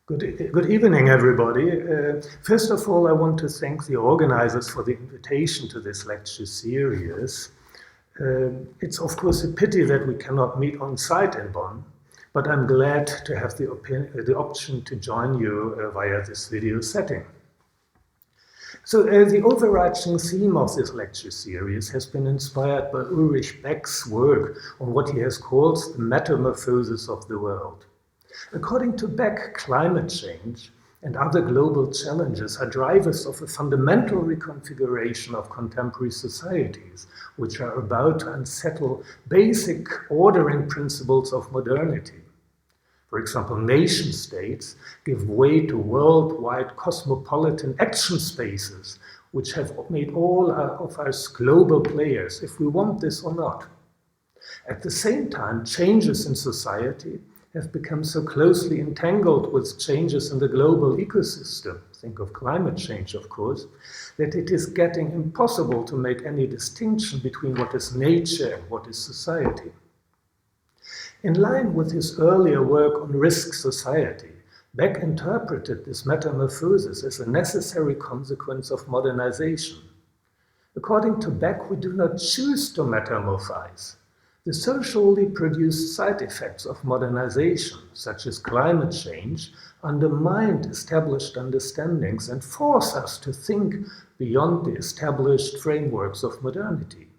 Good evening, everybody. First of all, I want to thank the organizers for the invitation to this lecture series. It's of course a pity that we cannot meet on site in Bonn, but I'm glad to have the option to join you via this video setting. So the overarching theme of this lecture series has been inspired by Ulrich Beck's work on what he has called the Metamorphosis of the World. According to Beck, climate change and other global challenges are drivers of a fundamental reconfiguration of contemporary societies, which are about to unsettle basic ordering principles of modernity. For example, nation states give way to worldwide cosmopolitan action spaces, which have made all of us global players, if we want this or not. At the same time, changes in society have become so closely entangled with changes in the global ecosystem, think of climate change, of course, that it is getting impossible to make any distinction between what is nature and what is society. In line with his earlier work on risk society, Beck interpreted this metamorphosis as a necessary consequence of modernization. According to Beck, we do not choose to metamorphise. The socially produced side effects of modernization, such as climate change, undermine established understandings and force us to think beyond the established frameworks of modernity.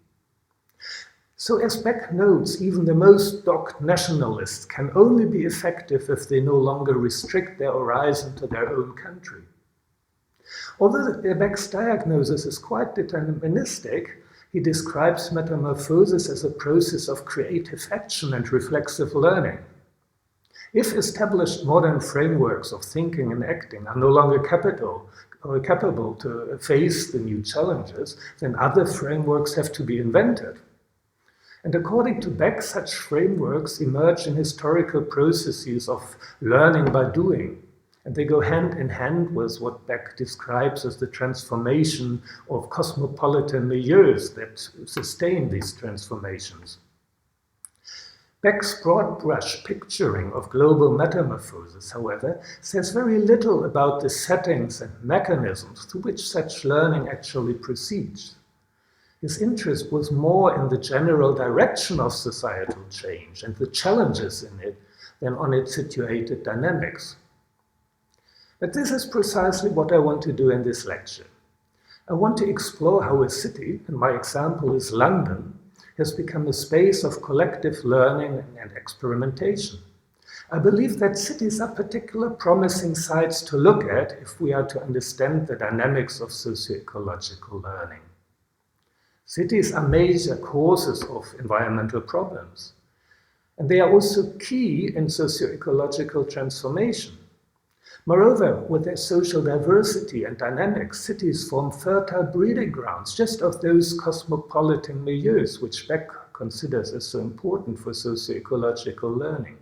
So as Beck notes, even the most dogged nationalists can only be effective if they no longer restrict their horizon to their own country. Although Beck's diagnosis is quite deterministic, he describes metamorphosis as a process of creative action and reflexive learning. If established modern frameworks of thinking and acting are no longer capable to face the new challenges, then other frameworks have to be invented. And according to Beck, such frameworks emerge in historical processes of learning by doing. And they go hand in hand with what Beck describes as the transformation of cosmopolitan milieus that sustain these transformations. Beck's broad brush picturing of global metamorphosis, however, says very little about the settings and mechanisms through which such learning actually proceeds. His interest was more in the general direction of societal change and the challenges in it than on its situated dynamics. But this is precisely what I want to do in this lecture. I want to explore how a city, and my example is London, has become a space of collective learning and experimentation. I believe that cities are particularly promising sites to look at if we are to understand the dynamics of socio-ecological learning. Cities are major causes of environmental problems, and they are also key in socio-ecological transformation. Moreover, with their social diversity and dynamics, cities form fertile breeding grounds just of those cosmopolitan milieus which Beck considers as so important for socio-ecological learning.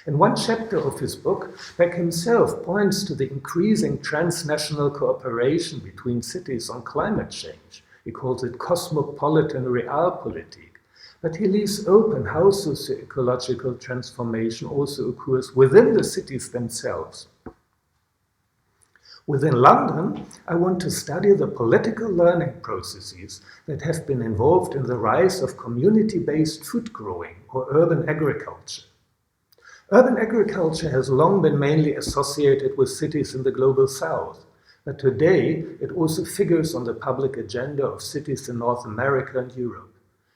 In one chapter of his book, Beck himself points to the increasing transnational cooperation between cities on climate change. He calls it cosmopolitan realpolitik. But he leaves open how socio-ecological transformation also occurs within the cities themselves. Within London, I want to study the political learning processes that have been involved in the rise of community-based food growing or urban agriculture. Urban agriculture has long been mainly associated with cities in the global south, but today it also figures on the public agenda of cities in North America and Europe.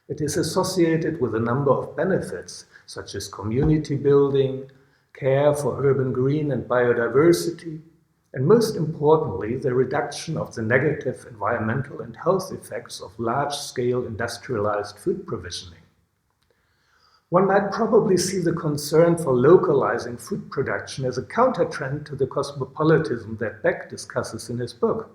It is associated with a number of benefits, such as community building, care for urban green and biodiversity, and most importantly, the reduction of the negative environmental and health effects of large-scale industrialized food provisioning. One might probably see the concern for localizing food production as a countertrend to the cosmopolitanism that Beck discusses in his book.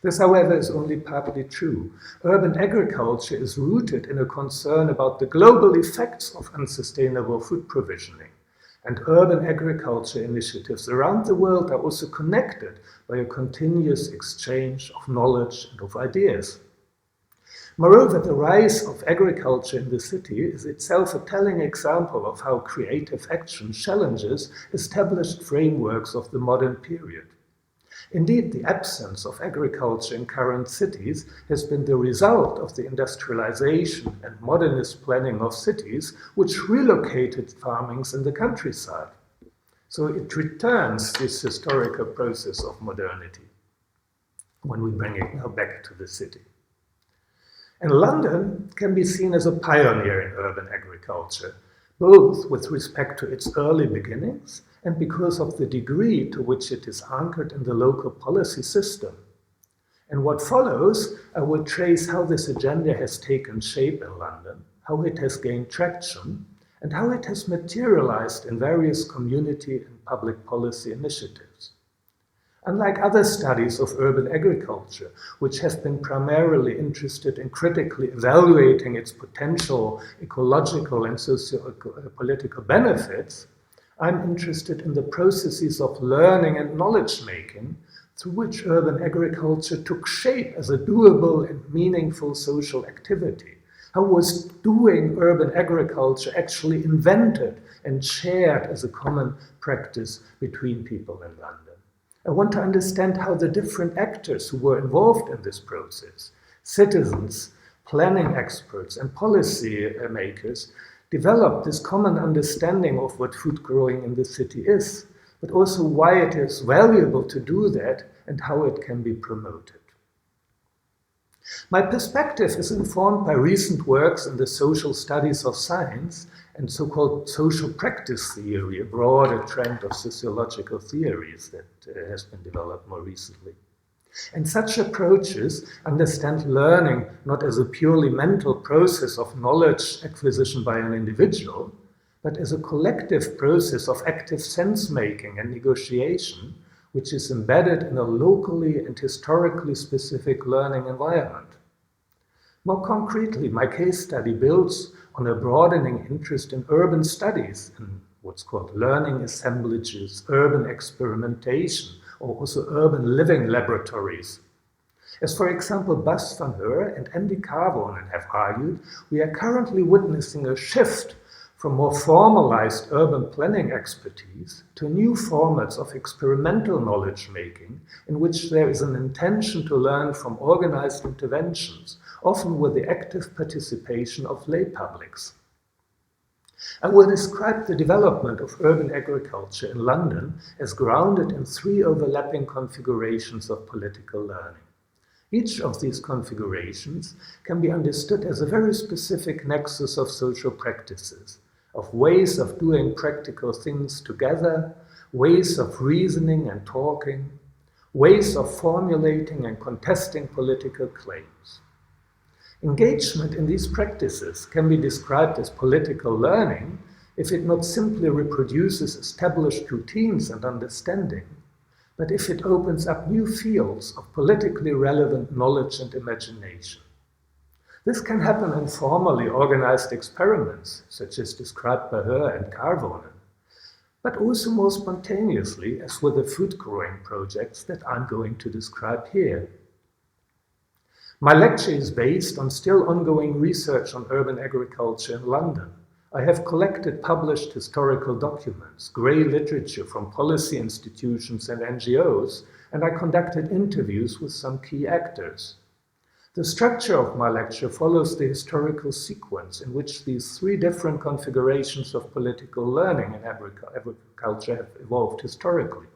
This, however, is only partly true. Urban agriculture is rooted in a concern about the global effects of unsustainable food provisioning. And urban agriculture initiatives around the world are also connected by a continuous exchange of knowledge and of ideas. Moreover, the rise of agriculture in the city is itself a telling example of how creative action challenges established frameworks of the modern period. Indeed, the absence of agriculture in current cities has been the result of the industrialization and modernist planning of cities, which relocated farmings in the countryside. So it returns this historical process of modernity when we bring it now back to the city. And London can be seen as a pioneer in urban agriculture, both with respect to its early beginnings and because of the degree to which it is anchored in the local policy system. And what follows, I will trace how this agenda has taken shape in London, how it has gained traction, and how it has materialized in various community and public policy initiatives. Unlike other studies of urban agriculture, which have been primarily interested in critically evaluating its potential ecological and socio-political benefits, I'm interested in the processes of learning and knowledge-making through which urban agriculture took shape as a doable and meaningful social activity. How was doing urban agriculture actually invented and shared as a common practice between people in London? I want to understand how the different actors who were involved in this process, citizens, planning experts, and policy makers, developed this common understanding of what food growing in the city is, but also why it is valuable to do that and how it can be promoted. My perspective is informed by recent works in the social studies of science and so-called social practice theory, a broader trend of sociological theories that has been developed more recently. And such approaches understand learning not as a purely mental process of knowledge acquisition by an individual, but as a collective process of active sense-making and negotiation, which is embedded in a locally and historically specific learning environment. More concretely, my case study builds on a broadening interest in urban studies, in what's called learning assemblages, urban experimentation, or also urban living laboratories. As for example, Bas van Heur and Andy Carvonen have argued, we are currently witnessing a shift from more formalized urban planning expertise to new formats of experimental knowledge-making in which there is an intention to learn from organized interventions, often with the active participation of lay publics. I will describe the development of urban agriculture in London as grounded in three overlapping configurations of political learning. Each of these configurations can be understood as a very specific nexus of social practices, of ways of doing practical things together, ways of reasoning and talking, ways of formulating and contesting political claims. Engagement in these practices can be described as political learning if it not simply reproduces established routines and understanding, but if it opens up new fields of politically relevant knowledge and imagination. This can happen in formally organized experiments, such as described by Heur and Carvonen, but also more spontaneously, as with the food growing projects that I'm going to describe here. My lecture is based on still ongoing research on urban agriculture in London. I have collected published historical documents, grey literature from policy institutions and NGOs, and I conducted interviews with some key actors. The structure of my lecture follows the historical sequence in which these three different configurations of political learning in agriculture have evolved historically.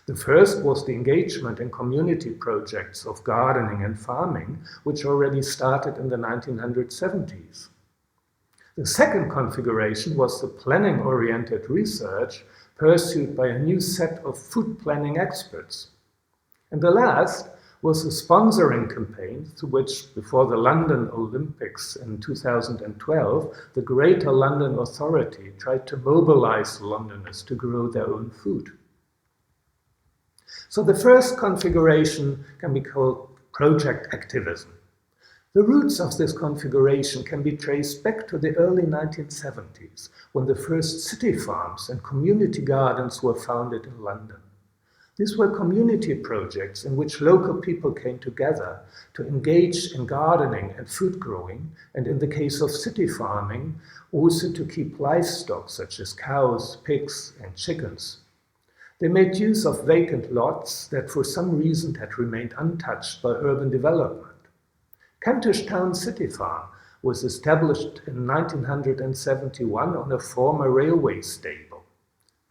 The first was the engagement in community projects of gardening and farming, which already started in the 1970s. The second configuration was the planning-oriented research pursued by a new set of food planning experts. And the last was a sponsoring campaign through which, before the London Olympics in 2012, the Greater London Authority tried to mobilize Londoners to grow their own food. So the first configuration can be called project activism. The roots of this configuration can be traced back to the early 1970s, when the first city farms and community gardens were founded in London. These were community projects in which local people came together to engage in gardening and food growing, and in the case of city farming, also to keep livestock such as cows, pigs, and chickens. They made use of vacant lots that for some reason had remained untouched by urban development. Kentish Town City Farm was established in 1971 on a former railway stable.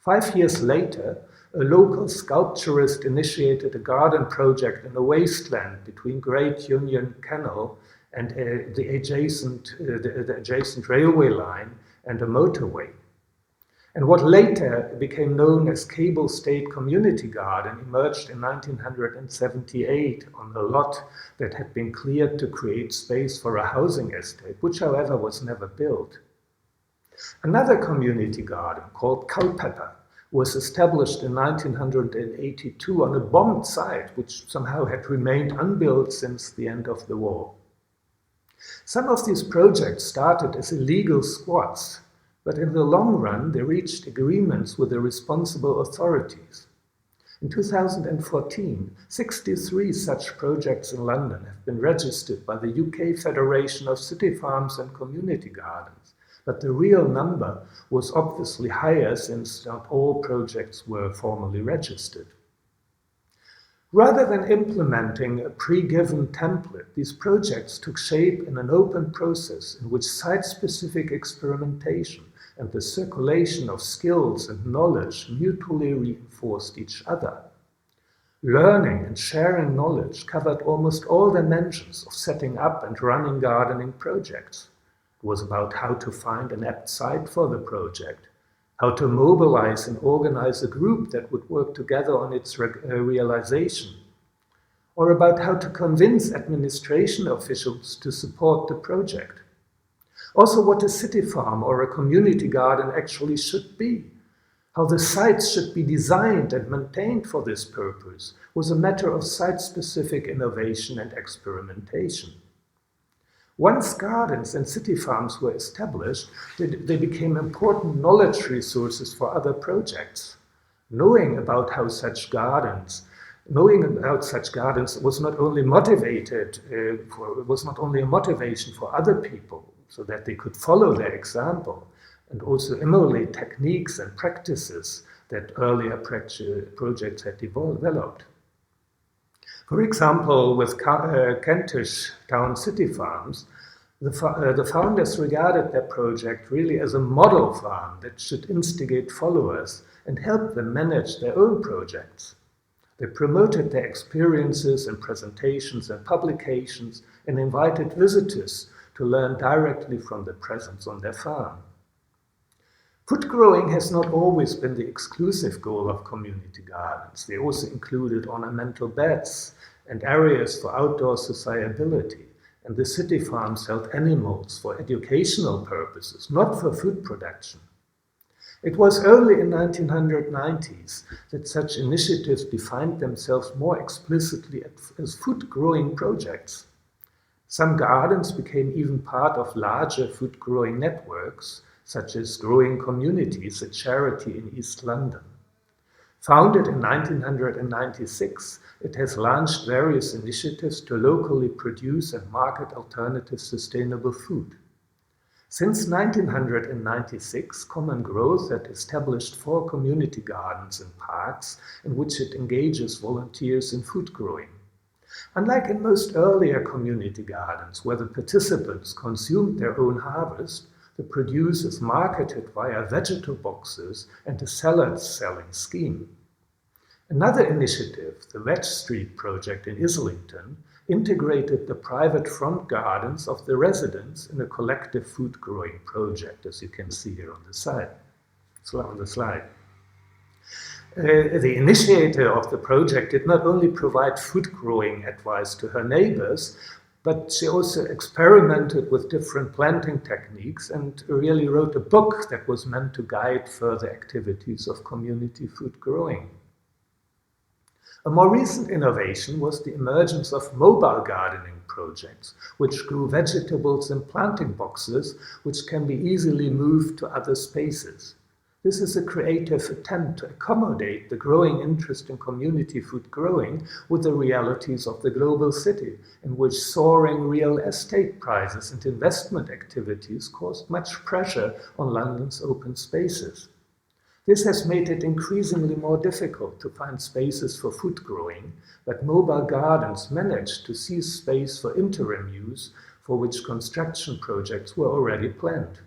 5 years later, a local sculpturist initiated a garden project in a wasteland between Great Union Canal and the adjacent railway line and a motorway. And what later became known as Cable State Community Garden emerged in 1978 on a lot that had been cleared to create space for a housing estate, which however was never built. Another community garden called Culpeper was established in 1982 on a bombed site which somehow had remained unbuilt since the end of the war. Some of these projects started as illegal squats, but in the long run they reached agreements with the responsible authorities. In 2014, 63 such projects in London have been registered by the UK Federation of City Farms and Community Gardens, but the real number was obviously higher since not all projects were formally registered. Rather than implementing a pre-given template, these projects took shape in an open process in which site-specific experimentation and the circulation of skills and knowledge mutually reinforced each other. Learning and sharing knowledge covered almost all dimensions of setting up and running gardening projects. It was about how to find an apt site for the project, how to mobilize and organize a group that would work together on its realization, or about how to convince administration officials to support the project. Also, what a city farm or a community garden actually should be, how the sites should be designed and maintained for this purpose, was a matter of site-specific innovation and experimentation. Once gardens and city farms were established, they became important knowledge resources for other projects. Knowing about such gardens was not only a motivation for other people, so that they could follow their example, and also emulate techniques and practices that earlier projects had developed. For example, with Kentish Town City Farms, the founders regarded their project really as a model farm that should instigate followers and help them manage their own projects. They promoted their experiences in presentations and publications and invited visitors to learn directly from the presence on their farm. Food growing has not always been the exclusive goal of community gardens. They also included ornamental beds and areas for outdoor sociability, and the city farms held animals for educational purposes, not for food production. It was only in the 1990s that such initiatives defined themselves more explicitly as food-growing projects. Some gardens became even part of larger food-growing networks, such as Growing Communities, a charity in East London. Founded in 1996, it has launched various initiatives to locally produce and market alternative sustainable food. Since 1996, Common Growth had established 4 community gardens and parks in which it engages volunteers in food growing. Unlike in most earlier community gardens, where the participants consumed their own harvest, the produce is marketed via vegetable boxes and a salad selling scheme. Another initiative, the Veg Street project in Islington, integrated the private front gardens of the residents in a collective food growing project, as you can see here on the slide. The initiator of the project did not only provide food growing advice to her neighbors, but she also experimented with different planting techniques and really wrote a book that was meant to guide further activities of community food growing. A more recent innovation was the emergence of mobile gardening projects, which grew vegetables in planting boxes, which can be easily moved to other spaces. This is a creative attempt to accommodate the growing interest in community food growing with the realities of the global city, in which soaring real estate prices and investment activities caused much pressure on London's open spaces. This has made it increasingly more difficult to find spaces for food growing, but mobile gardens managed to seize space for interim use for which construction projects were already planned.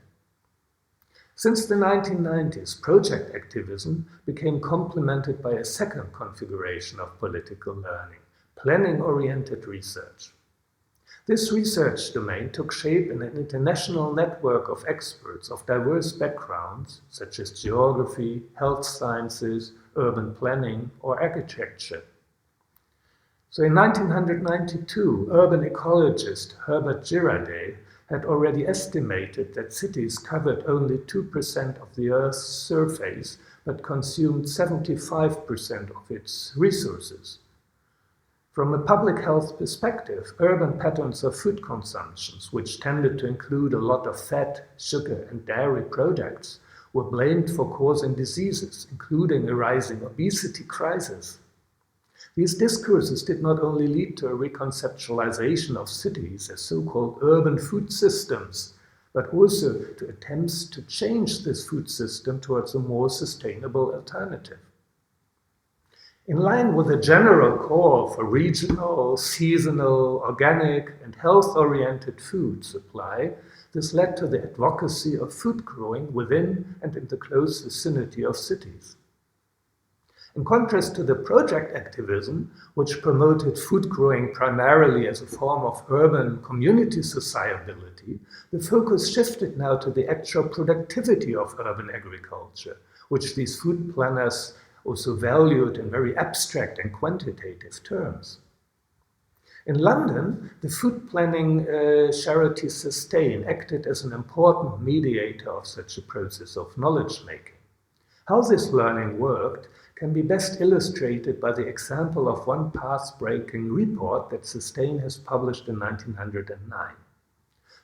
Since the 1990s, project activism became complemented by a second configuration of political learning, planning-oriented research. This research domain took shape in an international network of experts of diverse backgrounds, such as geography, health sciences, urban planning, or architecture. So in 1992, urban ecologist Herbert Girardet had already estimated that cities covered only 2% of the Earth's surface, but consumed 75% of its resources. From a public health perspective, urban patterns of food consumption, which tended to include a lot of fat, sugar, and dairy products, were blamed for causing diseases, including a rising obesity crisis. These discourses did not only lead to a reconceptualization of cities as so-called urban food systems, but also to attempts to change this food system towards a more sustainable alternative. In line with a general call for regional, seasonal, organic, and health-oriented food supply, this led to the advocacy of food growing within and in the close vicinity of cities. In contrast to the project activism, which promoted food growing primarily as a form of urban community sociability, the focus shifted now to the actual productivity of urban agriculture, which these food planners also valued in very abstract and quantitative terms. In London, the food planning charity Sustain acted as an important mediator of such a process of knowledge-making. How this learning worked can be best illustrated by the example of one path-breaking report that Sustain has published in 1909.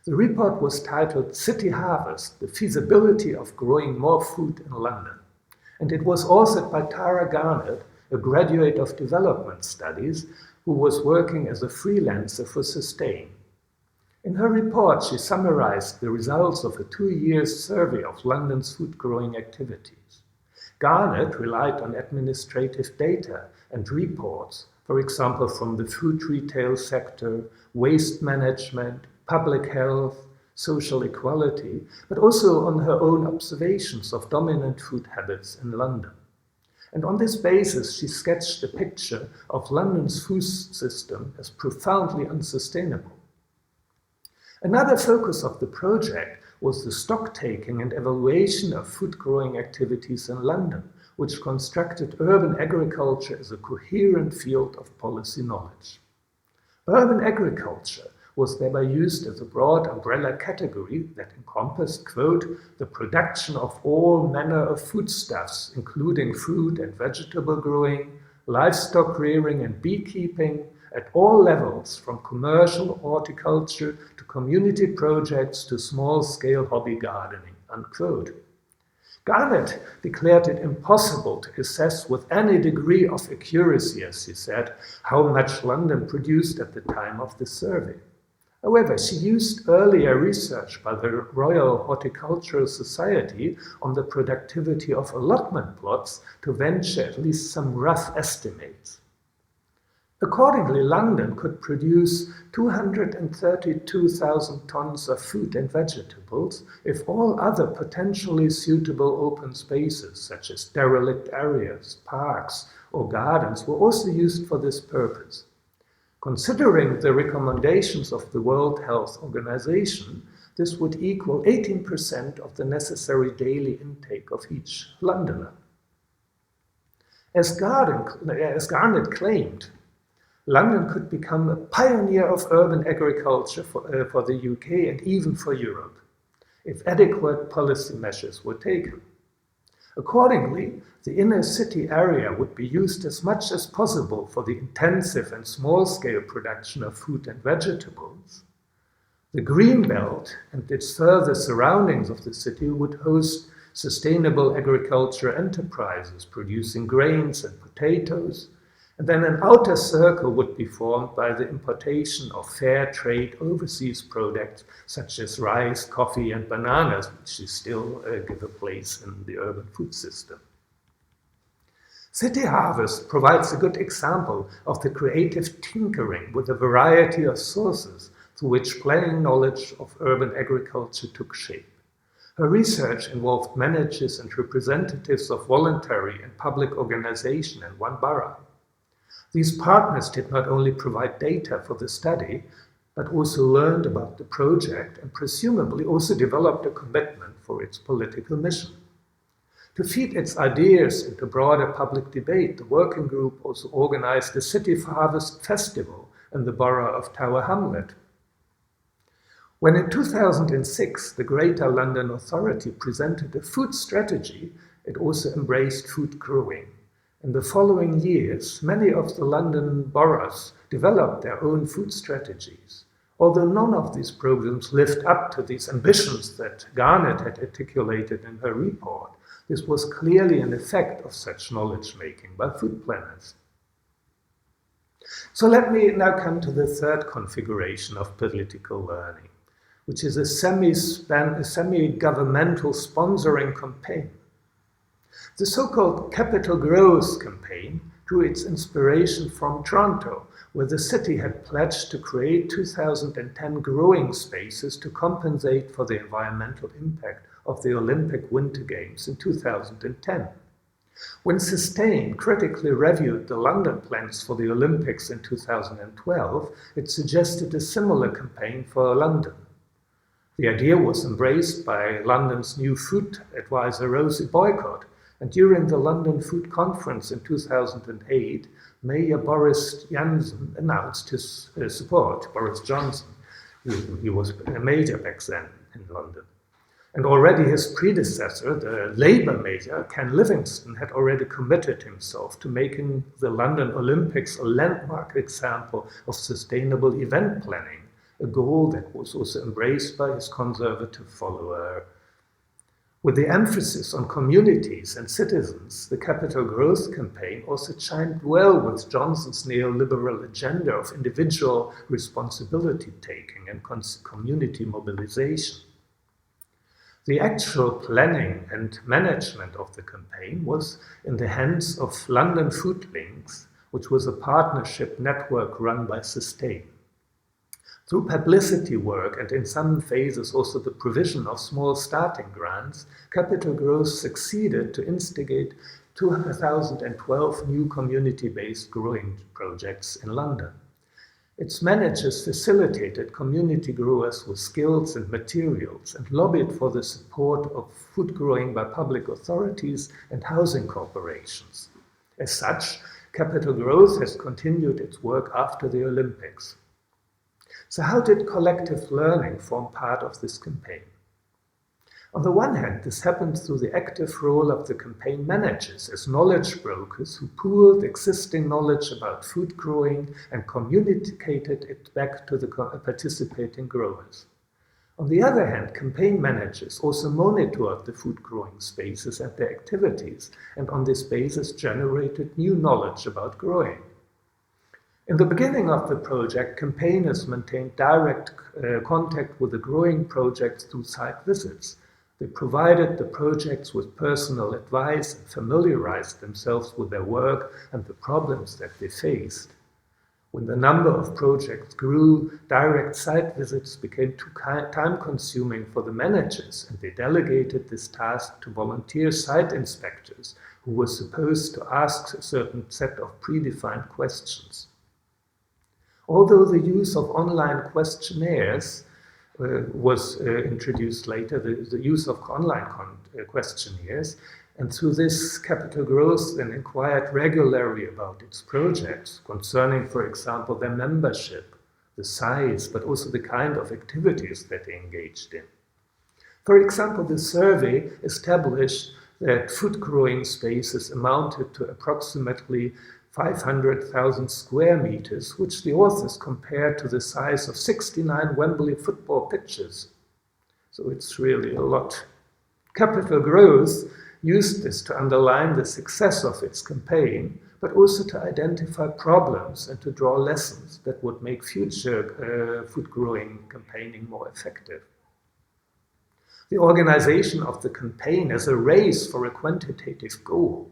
The report was titled City Harvest, the Feasibility of Growing More Food in London, and it was authored by Tara Garnett, a graduate of development studies who was working as a freelancer for Sustain. In her report, she summarized the results of a 2-year survey of London's food-growing activities. Garnett relied on administrative data and reports, for example, from the food retail sector, waste management, public health, social equality, but also on her own observations of dominant food habits in London. And on this basis, she sketched a picture of London's food system as profoundly unsustainable. Another focus of the project was the stock-taking and evaluation of food-growing activities in London, which constructed urban agriculture as a coherent field of policy knowledge. Urban agriculture was thereby used as a broad umbrella category that encompassed, quote, the production of all manner of foodstuffs, including fruit and vegetable growing, livestock rearing and beekeeping, at all levels, from commercial horticulture to community projects to small-scale hobby gardening, unquote. Garnett declared it impossible to assess with any degree of accuracy, as he said, how much London produced at the time of the survey. However, she used earlier research by the Royal Horticultural Society on the productivity of allotment plots to venture at least some rough estimates. Accordingly, London could produce 232,000 tons of fruit and vegetables if all other potentially suitable open spaces, such as derelict areas, parks, or gardens, were also used for this purpose. Considering the recommendations of the World Health Organization, this would equal 18% of the necessary daily intake of each Londoner. As Garnett claimed, London could become a pioneer of urban agriculture for the UK and even for Europe, if adequate policy measures were taken. Accordingly, the inner city area would be used as much as possible for the intensive and small-scale production of food and vegetables. The green belt and its further surroundings of the city would host sustainable agriculture enterprises producing grains and potatoes, and then an outer circle would be formed by the importation of fair trade overseas products such as rice, coffee, and bananas, which still give a place in the urban food system. City Harvest provides a good example of the creative tinkering with a variety of sources through which planning knowledge of urban agriculture took shape. Her research involved managers and representatives of voluntary and public organization in one borough. These partners did not only provide data for the study, but also learned about the project and presumably also developed a commitment for its political mission. To feed its ideas into broader public debate, the working group also organized the City Harvest Festival in the borough of Tower Hamlet. When in 2006 the Greater London Authority presented a food strategy, it also embraced food growing. In the following years, many of the London boroughs developed their own food strategies. Although none of these programs lived up to these ambitions that Garnett had articulated in her report, this was clearly an effect of such knowledge-making by food planners. So let me now come to the third configuration of political learning, which is a semi-governmental sponsoring campaign. The so-called Capital Growth campaign drew its inspiration from Toronto, where the city had pledged to create 2010 growing spaces to compensate for the environmental impact of the Olympic Winter Games in 2010. When Sustain critically reviewed the London plans for the Olympics in 2012, it suggested a similar campaign for London. The idea was embraced by London's new food advisor Rosie Boycott, and during the London Food Conference in 2008, Mayor Boris Johnson announced his support. Boris Johnson, he was a mayor back then in London. And already his predecessor, the Labour mayor, Ken Livingstone, had already committed himself to making the London Olympics a landmark example of sustainable event planning, a goal that was also embraced by his conservative follower. With the emphasis on communities and citizens, the Capital Growth campaign also chimed well with Johnson's neoliberal agenda of individual responsibility-taking and community mobilization. The actual planning and management of the campaign was in the hands of London Food Links, which was a partnership network run by Sustain. Through publicity work and in some phases also the provision of small starting grants, Capital Growth succeeded to instigate 2012 new community-based growing projects in London. Its managers facilitated community growers with skills and materials and lobbied for the support of food growing by public authorities and housing corporations. As such, Capital Growth has continued its work after the Olympics. So how did collective learning form part of this campaign? On the one hand, this happened through the active role of the campaign managers as knowledge brokers who pooled existing knowledge about food growing and communicated it back to the participating growers. On the other hand, campaign managers also monitored the food growing spaces and their activities, and on this basis generated new knowledge about growing. In the beginning of the project, campaigners maintained direct contact with the growing projects through site visits. They provided the projects with personal advice and familiarized themselves with their work and the problems that they faced. When the number of projects grew, direct site visits became too time-consuming for the managers, and they delegated this task to volunteer site inspectors who were supposed to ask a certain set of predefined questions. Although the use of online questionnaires was introduced later, the use of online questionnaires, and through this Capital Growth then inquired regularly about its projects, concerning, for example, their membership, the size, but also the kind of activities that they engaged in. For example, the survey established that food growing spaces amounted to approximately 500,000 square meters, which the authors compared to the size of 69 Wembley football pitches. So it's really a lot Capital Growth used this to underline the success of its campaign, but also to identify problems and to draw lessons that would make future food-growing campaigning more effective. The organization of the campaign as a race for a quantitative goal,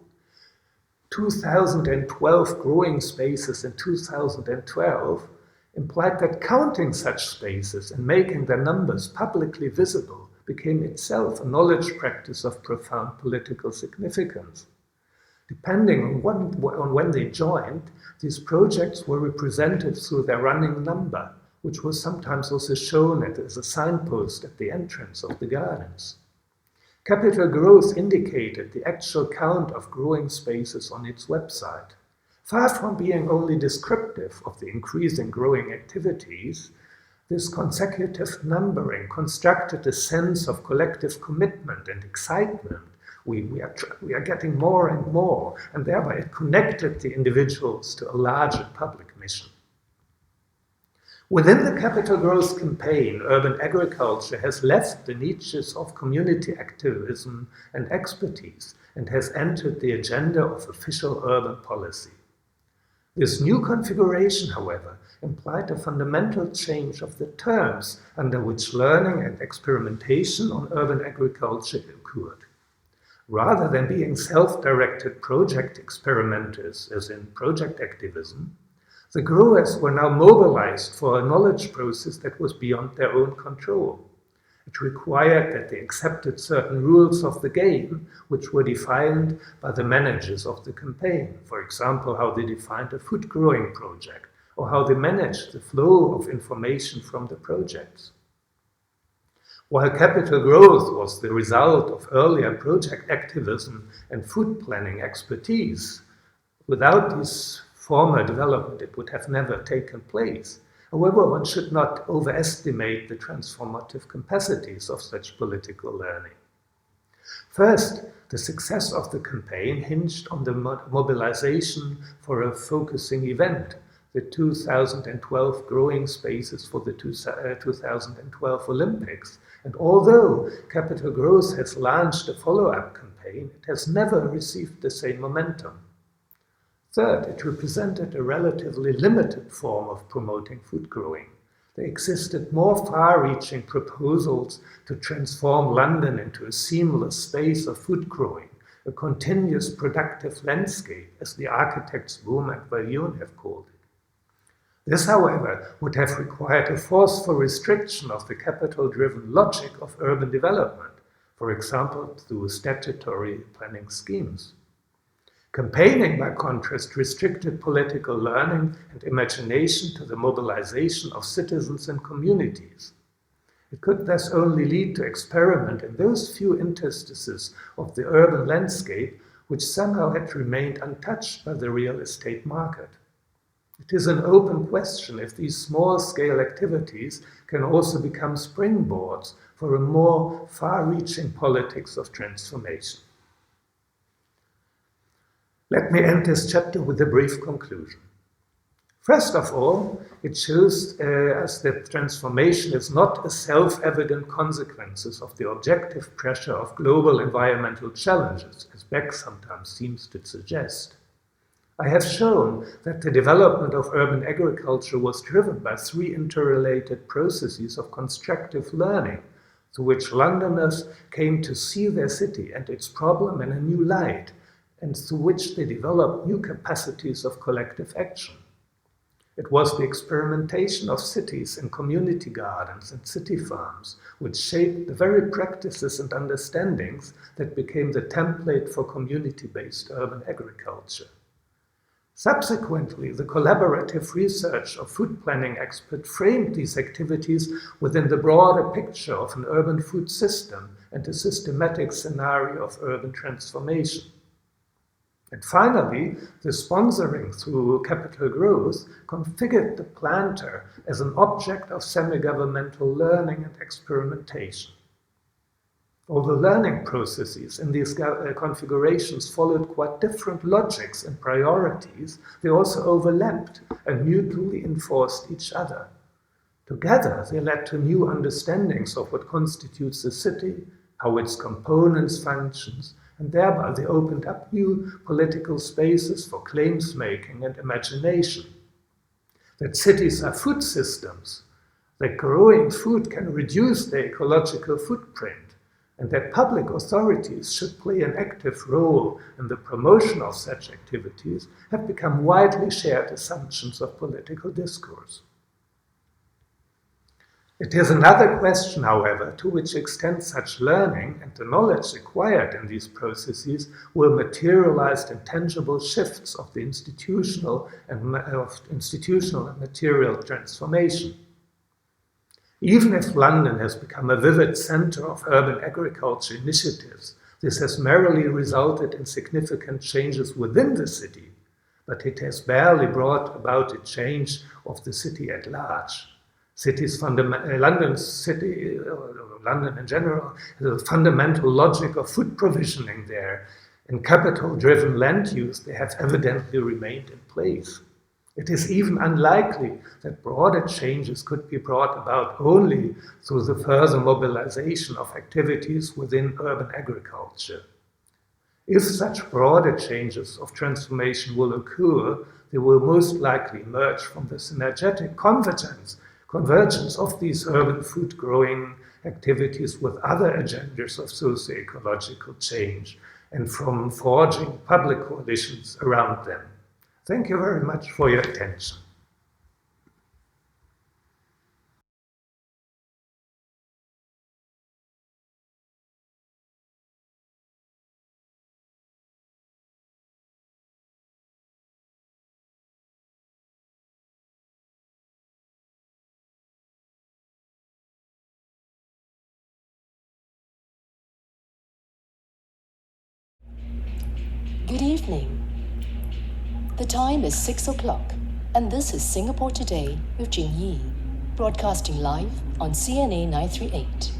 2012 growing spaces in 2012, implied that counting such spaces and making their numbers publicly visible became itself a knowledge practice of profound political significance. Depending on when they joined, these projects were represented through their running number, which was sometimes also shown as a signpost at the entrance of the gardens. Capital Growth indicated the actual count of growing spaces on its website. Far from being only descriptive of the increasing growing activities, this consecutive numbering constructed a sense of collective commitment and excitement. We are getting more and more, and thereby it connected the individuals to a larger public mission. Within the Capital Growth campaign, urban agriculture has left the niches of community activism and expertise and has entered the agenda of official urban policy. This new configuration, however, implied a fundamental change of the terms under which learning and experimentation on urban agriculture occurred. Rather than being self-directed project experimenters, as in project activism, the growers were now mobilized for a knowledge process that was beyond their own control. It required that they accepted certain rules of the game, which were defined by the managers of the campaign. For example, how they defined a food growing project, or how they managed the flow of information from the projects. While Capital Growth was the result of earlier project activism and food planning expertise, without this former development, it would have never taken place. However, one should not overestimate the transformative capacities of such political learning. First, the success of the campaign hinged on the mobilization for a focusing event, the 2012 growing spaces for the 2012 Olympics. And although Capital Growth has launched a follow-up campaign, it has never received the same momentum. Third, it represented a relatively limited form of promoting food growing. There existed more far-reaching proposals to transform London into a seamless space of food growing, a continuous productive landscape, as the architects Bohm and Vallion have called it. This, however, would have required a forceful restriction of the capital-driven logic of urban development, for example, through statutory planning schemes. Campaigning, by contrast, restricted political learning and imagination to the mobilization of citizens and communities. It could thus only lead to experiment in those few interstices of the urban landscape which somehow had remained untouched by the real estate market. It is an open question if these small-scale activities can also become springboards for a more far-reaching politics of transformation. Let me end this chapter with a brief conclusion. First of all, it shows us that transformation is not a self-evident consequence of the objective pressure of global environmental challenges, as Beck sometimes seems to suggest. I have shown that the development of urban agriculture was driven by three interrelated processes of constructive learning, through which Londoners came to see their city and its problem in a new light, and through which they developed new capacities of collective action. It was the experimentation of cities and community gardens and city farms which shaped the very practices and understandings that became the template for community-based urban agriculture. Subsequently, the collaborative research of food planning experts framed these activities within the broader picture of an urban food system and a systematic scenario of urban transformation. And finally, the sponsoring through Capital Growth configured the planter as an object of semi-governmental learning and experimentation. Although learning processes in these configurations followed quite different logics and priorities, they also overlapped and mutually enforced each other. Together, they led to new understandings of what constitutes a city, how its components functions, and thereby they opened up new political spaces for claims making and imagination. That cities are food systems, that growing food can reduce their ecological footprint, and that public authorities should play an active role in the promotion of such activities have become widely shared assumptions of political discourse. It is another question, however, to which extent such learning and the knowledge acquired in these processes will materialize in tangible shifts of the institutional and material transformation. Even if London has become a vivid center of urban agriculture initiatives, this has merely resulted in significant changes within the city, but it has barely brought about a change of the city at large. London in general, the fundamental logic of food provisioning there and capital-driven land use, they have evidently remained in place. It is even unlikely that broader changes could be brought about only through the further mobilization of activities within urban agriculture. If such broader changes of transformation will occur, they will most likely emerge from the synergetic convergence of these urban food growing activities with other agendas of socio-ecological change and from forging public coalitions around them. Thank you very much for your attention. Good evening. The time is 6 o'clock, and this is Singapore Today with Jing Yi, broadcasting live on CNA 938.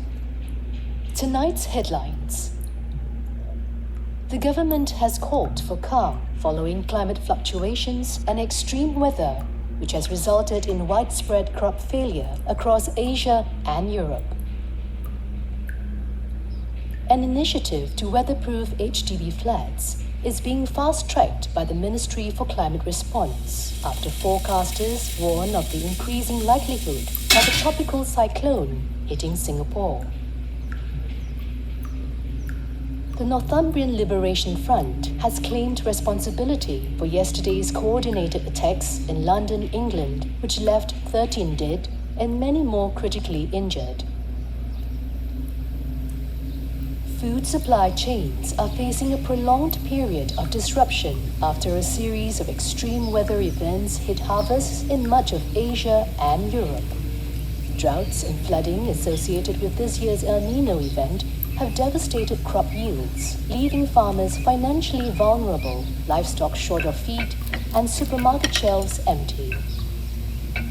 Tonight's headlines. The government has called for calm following climate fluctuations and extreme weather, which has resulted in widespread crop failure across Asia and Europe. An initiative to weatherproof HDB flats is being fast-tracked by the Ministry for Climate Response after forecasters warn of the increasing likelihood of a tropical cyclone hitting Singapore. The Northumbrian Liberation Front has claimed responsibility for yesterday's coordinated attacks in London, England, which left 13 dead and many more critically injured. Food supply chains are facing a prolonged period of disruption after a series of extreme weather events hit harvests in much of Asia and Europe. Droughts and flooding associated with this year's El Nino event have devastated crop yields, leaving farmers financially vulnerable, livestock short of feed, and supermarket shelves empty.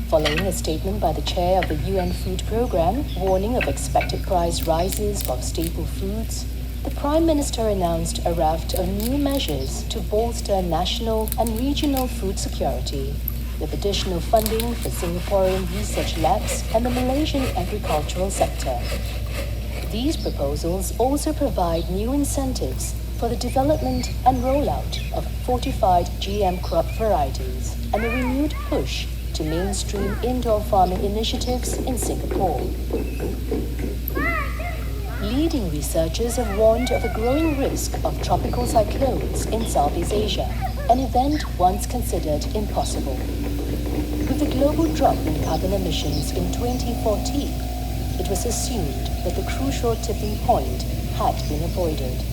Following a statement by the chair of the UN Food Programme warning of expected price rises for staple foods, the Prime Minister announced a raft of new measures to bolster national and regional food security, with additional funding for Singaporean research labs and the Malaysian agricultural sector. These proposals also provide new incentives for the development and rollout of fortified GM crop varieties and a renewed push to mainstream indoor farming initiatives in Singapore. Leading researchers have warned of a growing risk of tropical cyclones in Southeast Asia, an event once considered impossible. With the global drop in carbon emissions in 2014, it was assumed that the crucial tipping point had been avoided.